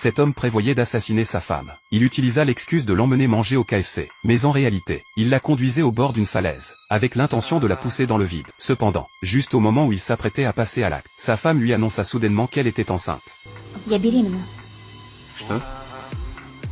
cet homme prévoyait d'assassiner sa femme. Il utilisa l'excuse de l'emmener manger au KFC. Mais en réalité, il la conduisait au bord d'une falaise, avec l'intention de la pousser dans le vide. Cependant, juste au moment où il s'apprêtait à passer à l'acte, sa femme lui annonça soudainement qu'elle était enceinte. Я беременна.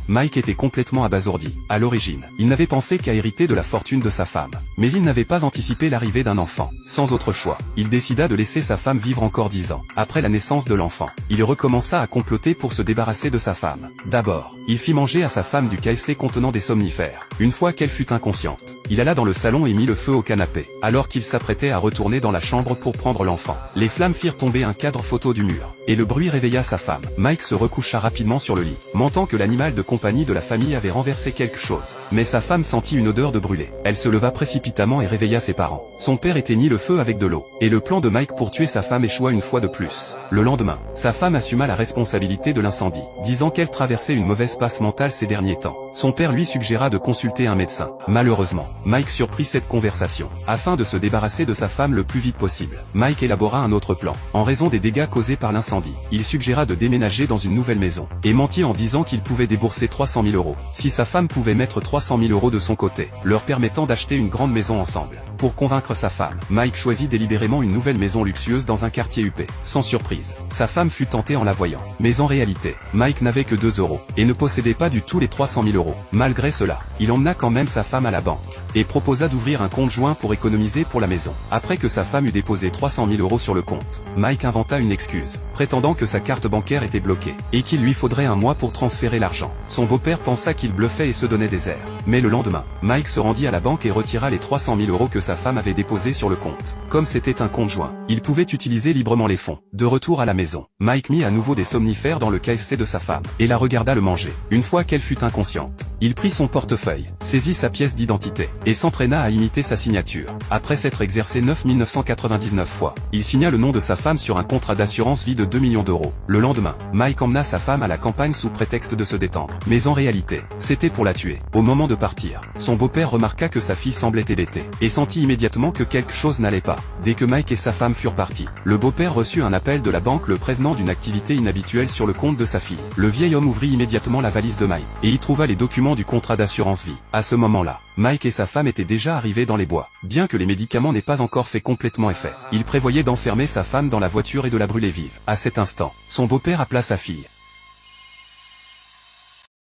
Mike était complètement abasourdi. À l'origine, il n'avait pensé qu'à hériter de la fortune de sa femme. Mais il n'avait pas anticipé l'arrivée d'un enfant. Sans autre choix, il décida de laisser sa femme vivre encore 10 ans. Après la naissance de l'enfant, il recommença à comploter pour se débarrasser de sa femme. D'abord, il fit manger à sa femme du KFC contenant des somnifères. Une fois qu'elle fut inconsciente, il alla dans le salon et mit le feu au canapé, alors qu'il s'apprêtait à retourner dans la chambre pour prendre l'enfant. Les flammes firent tomber un cadre photo du mur, et le bruit réveilla sa femme. Mike se recoucha rapidement sur le lit, mentant que l'animal de compagnie de la famille avait renversé quelque chose. Mais sa femme sentit une odeur de brûlé. Elle se leva précipitamment et réveilla ses parents. Son père éteignit le feu avec de l'eau, et le plan de Mike pour tuer sa femme échoua une fois de plus. Le lendemain, sa femme assuma la responsabilité de l'incendie, disant qu'elle traversait une mauvaise passe mentale ces derniers temps. Son père lui suggéra de consulter un médecin. Malheureusement, Mike surprit cette conversation. Afin de se débarrasser de sa femme le plus vite possible, Mike élabora un autre plan. En raison des dégâts causés par l'incendie, il suggéra de déménager dans une nouvelle maison, et mentit en disant qu'il pouvait débourser 300 000 € si sa femme pouvait mettre 300 000 € de son côté, leur permettant d'acheter une grande maison ensemble. Pour convaincre sa femme, Mike choisit délibérément une nouvelle maison luxueuse dans un quartier huppé. Sans surprise, sa femme fut tentée en la voyant. Mais en réalité, Mike n'avait que 2 €, et ne possédait pas du tout les 300 000 €. Malgré cela, il emmena quand même sa femme à la banque, et proposa d'ouvrir un compte joint pour économiser pour la maison. Après que sa femme eut déposé 300 000 € sur le compte, Mike inventa une excuse, prétendant que sa carte bancaire était bloquée, et qu'il lui faudrait un mois pour transférer l'argent. Son beau-père pensa qu'il bluffait et se donnait des airs. Mais le lendemain, Mike se rendit à la banque et retira les 300 000 € que sa femme avait déposés sur le compte. Comme c'était un compte joint, il pouvait utiliser librement les fonds. De retour à la maison, Mike mit à nouveau des somnifères dans le KFC de sa femme, et la regarda le manger. Une fois qu'elle fut inconsciente, il prit son portefeuille, saisit sa pièce d'identité, et s'entraîna à imiter sa signature. Après s'être exercé 9 999 fois, il signa le nom de sa femme sur un contrat d'assurance vie de 2 millions d'euros. Le lendemain, Mike emmena sa femme à la campagne sous prétexte de se détendre. Mais en réalité, c'était pour la tuer. Au moment de partir, son beau-père remarqua que sa fille semblait hébétée, et sentit immédiatement que quelque chose n'allait pas. Dès que Mike et sa femme furent partis, le beau-père reçut un appel de la banque le prévenant d'une activité inhabituelle sur le compte de sa fille. Le vieil homme ouvrit immédiatement la valise de Mike, et y trouva les documents du contrat d'assurance vie. À ce moment-là, Mike et sa femme étaient déjà arrivés dans les bois. Bien que les médicaments n'aient pas encore fait complètement effet, il prévoyait d'enfermer sa femme dans la voiture et de la brûler vive. À cet instant, son beau-père appela sa fille.